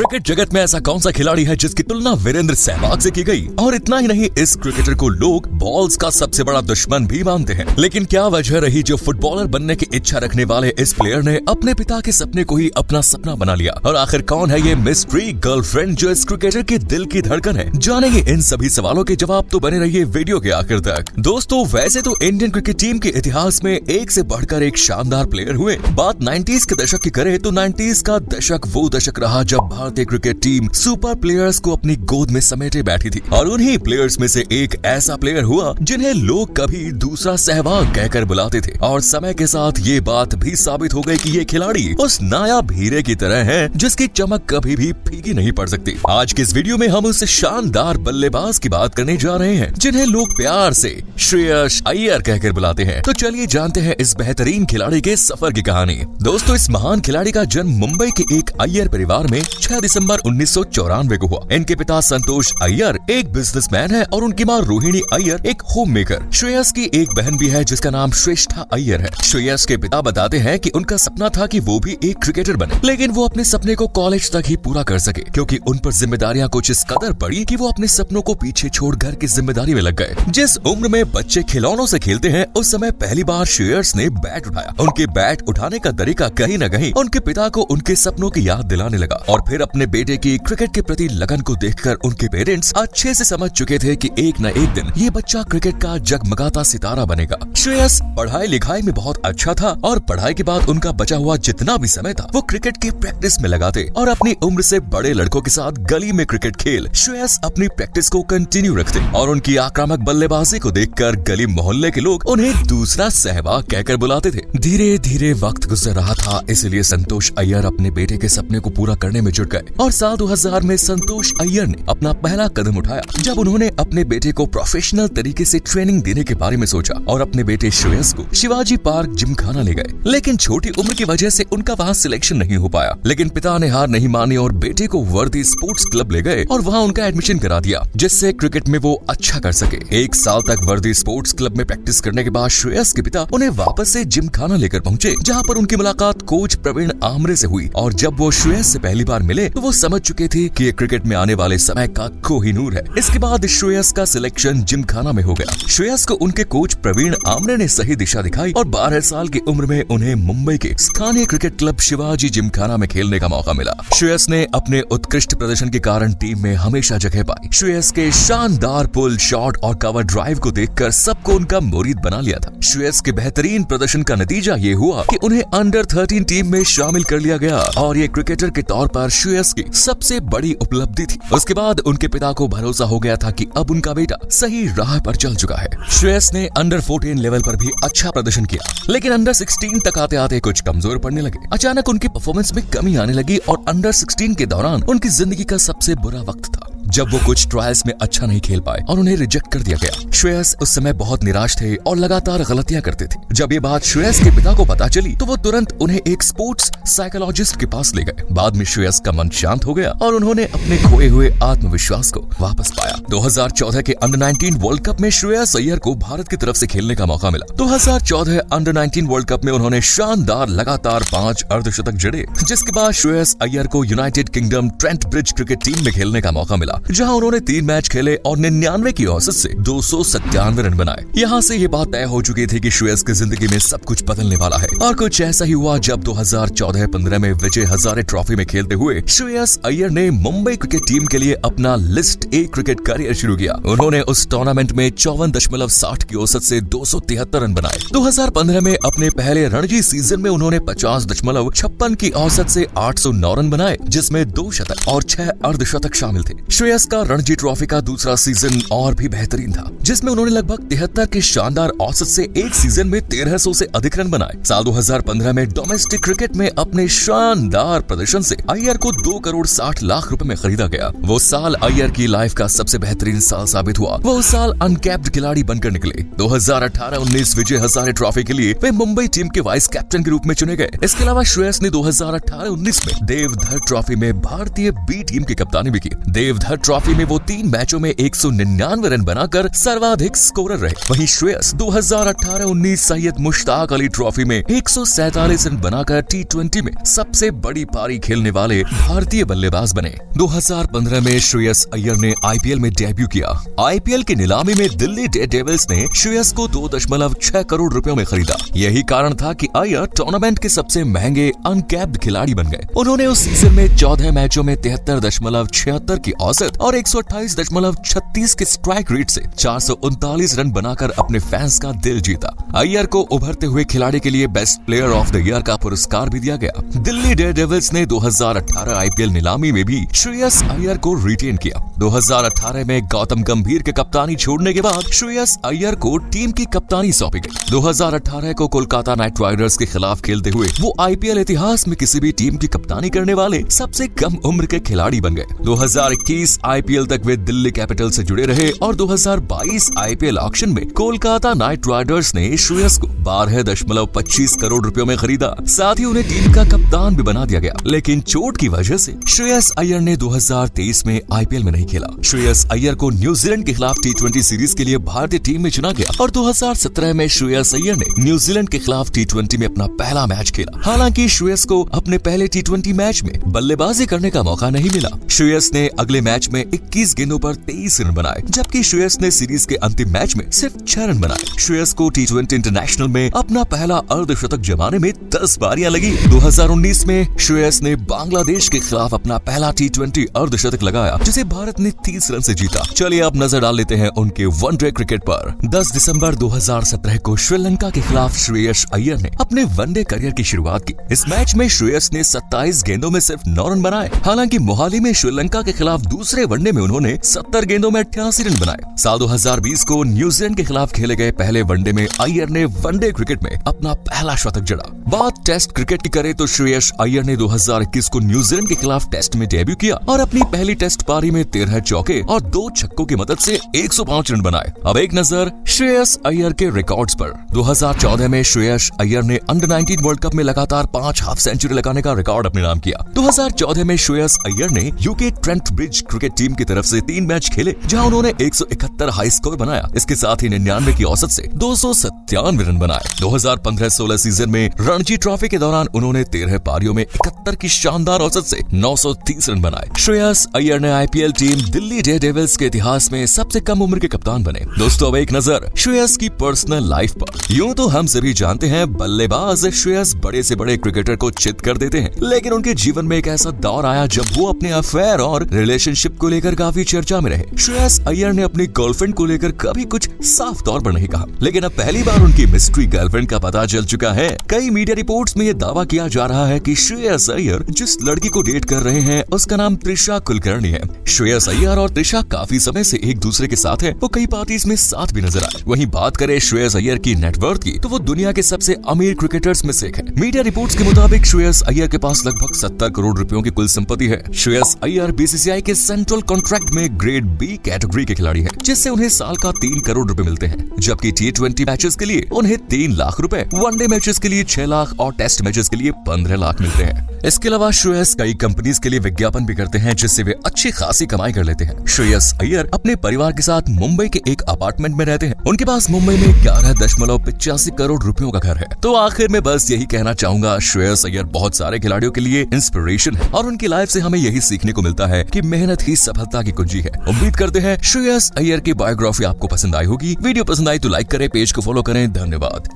Cricket जगत में ऐसा कौन सा खिलाड़ी है जिसकी तुलना वीरेंद्र सहवाग से की गई? और इतना ही नहीं, इस क्रिकेटर को लोग बॉल्स का सबसे बड़ा दुश्मन भी मानते हैं। लेकिन क्या वजह रही जो फुटबॉलर बनने की इच्छा रखने वाले इस प्लेयर ने अपने पिता के सपने को ही अपना सपना बना लिया? और आखिर कौन है ये मिस्ट्री गर्लफ्रेंड जो इस क्रिकेटर के दिल की धड़कन है? जानेंगे इन सभी सवालों के जवाब, तो बने रहिए वीडियो के आखिर तक। दोस्तों, वैसे तो इंडियन क्रिकेट टीम के इतिहास में एक से बढ़कर एक शानदार प्लेयर हुए। बात 90s के दशक की करें तो 90s का दशक वो दशक रहा जब भारतीय क्रिकेट टीम सुपर प्लेयर्स को अपनी गोद में समेटे बैठी थी। और उन्हीं प्लेयर्स में से एक ऐसा प्लेयर हुआ जिन्हें लोग कभी दूसरा सहवाग कहकर बुलाते थे। और समय के साथ ये बात भी साबित हो गई कि ये खिलाड़ी उस नायाब हीरे की तरह है जिसकी चमक कभी भी फीकी नहीं पड़ सकती। आज के इस वीडियो में हम उस शानदार बल्लेबाज की बात करने जा रहे हैं जिन्हें लोग प्यार से श्रेयस अय्यर कहकर बुलाते हैं। तो चलिए जानते हैं इस बेहतरीन खिलाड़ी के सफर की कहानी। दोस्तों, इस महान खिलाड़ी का जन्म मुंबई के एक अय्यर परिवार में 6 दिसंबर 1994 को हुआ। इनके पिता संतोष अय्यर एक बिजनेसमैन है और उनकी मां रोहिणी अय्यर एक होम मेकर। श्रेयस की एक बहन भी है जिसका नाम श्रेष्ठा अय्यर है। श्रेयस के पिता बताते हैं कि उनका सपना था कि वो भी एक क्रिकेटर बने, लेकिन वो अपने सपने को कॉलेज तक ही पूरा कर सके क्योंकि उन पर जिम्मेदारियां कुछ इस कदर पड़ी कि वो अपने सपनों को पीछे छोड़ घर की जिम्मेदारी में लग गए। जिस उम्र में बच्चे खिलौनों से खेलते हैं उस समय पहली बार श्रेयस ने बैट उठाया। उनके बैट उठाने का तरीका कहीं न कहीं उनके पिता को उनके सपनों की याद दिलाने लगा। और फिर अपने बेटे की क्रिकेट के प्रति लगन को देखकर उनके पेरेंट्स अच्छे से समझ चुके थे कि एक न एक दिन ये बच्चा क्रिकेट का जगमगाता सितारा बनेगा। श्रेयस पढ़ाई लिखाई में बहुत अच्छा था और पढ़ाई के बाद उनका बचा हुआ जितना भी समय था वो क्रिकेट की प्रैक्टिस में लगाते और अपनी उम्र से बड़े लड़कों के साथ गली में क्रिकेट खेल श्रेयस अपनी प्रैक्टिस को कंटिन्यू रखते। और उनकी आक्रामक बल्लेबाजी को देखकर गली मोहल्ले के लोग उन्हें दूसरा सहवाग कहकर बुलाते थे। धीरे धीरे वक्त गुजर रहा था, इसलिए संतोष अय्यर अपने बेटे के सपने को पूरा करने में जुट गए। और साल 2000 में संतोष अय्यर ने अपना पहला कदम उठाया जब उन्होंने अपने बेटे को प्रोफेशनल तरीके से ट्रेनिंग देने के बारे में सोचा और अपने बेटे श्रेयस को शिवाजी पार्क जिमखाना ले गए। लेकिन छोटी उम्र की वजह से उनका वहाँ सिलेक्शन नहीं हो पाया। लेकिन पिता ने हार नहीं मानी और बेटे को वर्दी स्पोर्ट्स क्लब ले गए और वहाँ उनका एडमिशन करा दिया जिससे क्रिकेट में वो अच्छा कर सके। 1 साल तक वर्दी स्पोर्ट्स क्लब में प्रैक्टिस करने के बाद श्रेयस के पिता उन्हें वापस से जिमखाना लेकर पहुंचे जहाँ पर उनकी मुलाकात कोच प्रवीण आमरे से हुई। और जब वो श्रेयस से पहली बार मिले तो वो समझ चुके थे कि ये क्रिकेट में आने वाले समय का कोहिनूर है। इसके बाद श्रेयस का सिलेक्शन जिमखाना में हो गया। श्रेयस को उनके कोच प्रवीण आमरे ने सही दिशा दिखाई और 12 साल की उम्र में उन्हें मुंबई के स्थानीय क्रिकेट क्लब शिवाजी जिमखाना में खेलने का मौका मिला। श्रेयस ने अपने उत्कृष्ट प्रदर्शन के कारण टीम में हमेशा जगह पाई। श्रेयस के शानदार पुल शॉट और कवर ड्राइव को देखकर सबको उनका मुरीद बना लिया था। श्रेयस के बेहतरीन प्रदर्शन का नतीजा ये हुआ कि उन्हें अंडर 13 टीम में शामिल कर लिया गया और ये क्रिकेटर के तौर पर श्रेयस की सबसे बड़ी उपलब्धि थी। उसके बाद उनके पिता को भरोसा हो गया था कि अब उनका बेटा सही राह पर चल चुका है। श्रेयस ने अंडर 14 लेवल पर भी अच्छा प्रदर्शन किया, लेकिन अंडर 16 तक आते आते कुछ कमजोर पड़ने लगे। अचानक उनकी परफॉर्मेंस में कमी आने लगी और अंडर 16 के दौरान उनकी जिंदगी का सबसे बुरा वक्त था जब वो कुछ ट्रायल्स में अच्छा नहीं खेल पाए और उन्हें रिजेक्ट कर दिया गया। श्रेयस उस समय बहुत निराश थे और लगातार गलतियां करते थे। जब ये बात श्रेयस के पिता को पता चली तो वो तुरंत उन्हें एक स्पोर्ट्स साइकोलॉजिस्ट के पास ले गए। बाद में श्रेयस का मन शांत हो गया और उन्होंने अपने खोए हुए आत्मविश्वास को वापस पाया। 2014 के अंडर 19 वर्ल्ड कप में श्रेयस अय्यर को भारत की तरफ से खेलने का मौका मिला। 2014 अंडर 19 वर्ल्ड कप में उन्होंने शानदार लगातार 5 अर्धशतक जड़े, जिसके बाद श्रेयस अय्यर को United kingdom Trent bridge cricket team में खेलने का मौका मिला जहां उन्होंने 3 मैच खेले और 99 की औसत से 297 रन बनाए। यहाँ से ये बात तय हो चुकी थी कि श्रेयस की जिंदगी में सब कुछ बदलने वाला है। और कुछ ऐसा ही हुआ जब 2014-15 में विजय हजारे ट्रॉफी में खेलते हुए श्रेयस अय्यर ने मुंबई क्रिकेट टीम के लिए अपना लिस्ट ए क्रिकेट करियर शुरू किया। उन्होंने उस टूर्नामेंट में 54.60 की औसत से 273 रन बनाए। 2015 में अपने पहले रणजी सीजन में उन्होंने 50.56 की औसत से 809 रन बनाए, जिसमें 2 शतक और 6 अर्धशतक शामिल थे। श्रेयस का रणजी ट्रॉफी का दूसरा सीजन और भी बेहतरीन था जिसमें उन्होंने लगभग 73 के शानदार औसत से एक सीजन में 1300 से अधिक रन बनाए। साल 2015 में डोमेस्टिक क्रिकेट में अपने शानदार प्रदर्शन से अय्यर को 2 करोड़ 60 लाख रुपए में खरीदा गया। वो साल अय्यर की लाइफ का सबसे बेहतरीन साल साबित हुआ। वो उस साल अनकैप्ड खिलाड़ी बनकर निकले। 2018-19 विजय हजारे ट्रॉफी के लिए वे मुंबई टीम के वाइस कैप्टन के रूप में चुने गए। इसके अलावा श्रेयस ने 2018-19 में देवधर ट्रॉफी में भारतीय बी टीम की कप्तानी भी की। देवधर ट्रॉफी में वो 3 मैचों में 199 रन बनाकर सर्वाधिक स्कोरर रहे। वहीं श्रेयस 2018-19 सैयद मुश्ताक अली ट्रॉफी में 147 रन बनाकर T20 में सबसे बड़ी पारी खेलने वाले भारतीय बल्लेबाज बने। 2015 में श्रेयस अय्यर ने IPL में डेब्यू किया। IPL की नीलामी में दिल्ली डेयरडेविल्स ने श्रेयस को 2.6 करोड़ रुपयों में खरीदा। यही कारण था कि अय्यर टूर्नामेंट के सबसे महंगे अनकैप्ड खिलाड़ी बन गए। उन्होंने उस सीजन में 14 मैचों में 73.76 की औसत और 128.36 के स्ट्राइक रेट से 439 रन बनाकर अपने फैंस का दिल जीता। अय्यर को उभरते हुए खिलाड़ी के लिए best player of the year का पुरस्कार भी दिया गया। दिल्ली डेयरडेविल्स ने 2018 IPL नीलामी में भी श्रेयस अय्यर को रिटेन किया। 2018 में गौतम गंभीर के कप्तानी छोड़ने के बाद श्रेयस अय्यर को टीम की कप्तानी सौंपी गई। 2018 को कोलकाता नाइट राइडर्स के खिलाफ खेलते हुए वो IPL इतिहास में किसी भी टीम की कप्तानी करने वाले सबसे कम उम्र के खिलाड़ी बन गए। 2021 IPL तक वे दिल्ली कैपिटल से जुड़े रहे और 2022 IPL ऑक्शन में कोलकाता नाइट राइडर्स ने श्रेयस को 12.25 करोड़ रुपयों में खरीदा। साथ ही उन्हें टीम का कप्तान भी बना दिया गया। लेकिन चोट की वजह से श्रेयस अय्यर ने 2023 में IPL में नहीं खेला। श्रेयस अय्यर को न्यूजीलैंड के खिलाफ T20 सीरीज के लिए भारतीय टीम में चुना गया और 2017 में श्रेयस अय्यर ने न्यूजीलैंड के खिलाफ T20 में अपना पहला मैच खेला। हालांकि श्रेयस को अपने पहले T20 मैच में बल्लेबाजी करने का मौका नहीं मिला। श्रेयस ने अगले मैच में 21 गेंदों पर 23 रन बनाए, जबकि श्रेयस ने सीरीज के अंतिम मैच में सिर्फ 6 रन बनाए। श्रेयस को T20 इंटरनेशनल में अपना पहला अर्धशतक जमाने में 10 बारियां लगी। 2019 में श्रेयस ने बांग्लादेश के खिलाफ अपना पहला T20 अर्धशतक लगाया, जिसे भारत ने 30 रन से जीता। चलिए अब नजर डाल लेते हैं उनके वनडे क्रिकेट पर। 10 दिसंबर 2017 को श्रीलंका के खिलाफ श्रेयस अय्यर ने अपने वनडे करियर की शुरुआत की। इस मैच में श्रेयस ने 27 गेंदों में सिर्फ 9 रन बनाए। हालांकि मोहाली में श्रीलंका के खिलाफ दूसरे वनडे में उन्होंने 70 गेंदों में 88 रन बनाए। साल 2020 को न्यूजीलैंड के खिलाफ खेले गए पहले वनडे में अय्यर ने वनडे क्रिकेट में अपना पहला शतक जड़ा। बात टेस्ट क्रिकेट की करें तो श्रेयस अय्यर ने 2021 को न्यूजीलैंड के खिलाफ टेस्ट में डेब्यू किया और अपनी पहली टेस्ट पारी में 13 चौके और 2 छक्कों की मदद से 105 रन बनाए। अब एक नजर श्रेयस अय्यर के रिकॉर्ड्स पर। 2014 में श्रेयस अय्यर ने अंडर-19 वर्ल्ड कप में लगातार 5 हाफ सेंचुरी लगाने का रिकॉर्ड अपने नाम किया। 2014 में श्रेयस अय्यर ने UK Trent bridge cricket team की तरफ से 3 मैच खेले, जहां उन्होंने 171 हाई स्कोर बनाया। इसके साथ ही 99 की औसत से 297 रन बनाए। 2015-16 सीजन में रणजी ट्रॉफी के दौरान उन्होंने 13 पारियों में 71 की शानदार औसत से 930 रन बनाए। श्रेयस अय्यर ने IPL टीम दिल्ली डेयरडेविल्स के इतिहास में सबसे कम उम्र के कप्तान बने। दोस्तों अब एक नजर श्रेयस की पर्सनल लाइफ पर। यूं तो हम सभी जानते हैं बल्लेबाज श्रेयस बड़े से बड़े क्रिकेटर को चित कर देते हैं, लेकिन उनके जीवन में एक ऐसा दौर आया जब वो अपने अफेयर और रिलेशनशिप को लेकर काफी चर्चा में रहे। श्रेयस अय्यर ने अपनी गर्लफ्रेंड को लेकर कभी कुछ साफ तौर पर नहीं कहा, लेकिन अब पहली बार उनकी मिस्ट्री गर्लफ्रेंड का पता चल चुका है। कई मीडिया रिपोर्ट्स में ये दावा किया जा रहा है कि श्रेयस अय्यर जिस लड़की को डेट कर रहे हैं उसका नाम त्रिशा कुलकर्णी है। श्रेयस अय्यर और त्रिशा काफी समय से एक दूसरे के साथ है। वो कई पार्टीज में साथ भी नजर आए। वहीं बात करें श्रेयस अय्यर की नेटवर्थ की, तो वो दुनिया के सबसे अमीर क्रिकेटर्स में से एक है। मीडिया रिपोर्ट्स के मुताबिक श्रेयस अय्यर के पास लगभग 70 करोड़ रुपयों की कुल संपत्ति है। श्रेयस अय्यर BCCI के सेंट्रल कॉन्ट्रैक्ट में ग्रेड B कैटेगरी के खिलाड़ी है, जिससे उन्हें साल का 3 करोड़ रुपए मिलते हैं, जबकि T20 मैचेस के लिए उन्हें 3 लाख रुपए, वनडे मैचेस के लिए 6 लाख और टेस्ट मैचेस के लिए 15 लाख मिलते हैं। इसके अलावा श्रेयस कई कंपनीज के लिए विज्ञापन भी करते हैं, जिससे वे अच्छी खासी कमाई कर लेते हैं। श्रेयस अय्यर अपने परिवार के साथ मुंबई के एक अपार्टमेंट में रहते हैं। उनके पास मुंबई में 11.85 करोड़ रुपयों का घर है। तो आखिर में बस यही कहना चाहूंगा, श्रेयस अय्यर बहुत सारे खिलाड़ियों के लिए इंस्पिरेशन है और उनकी लाइफ से हमें यही सीखने को मिलता है कि मेहनत ही सफलता की कुंजी है। उम्मीद करते हैं श्रेयस अय्यर की बायोग्राफी आपको पसंद आई होगी। वीडियो पसंद आई तो लाइक करें, पेज को फॉलो करें। धन्यवाद।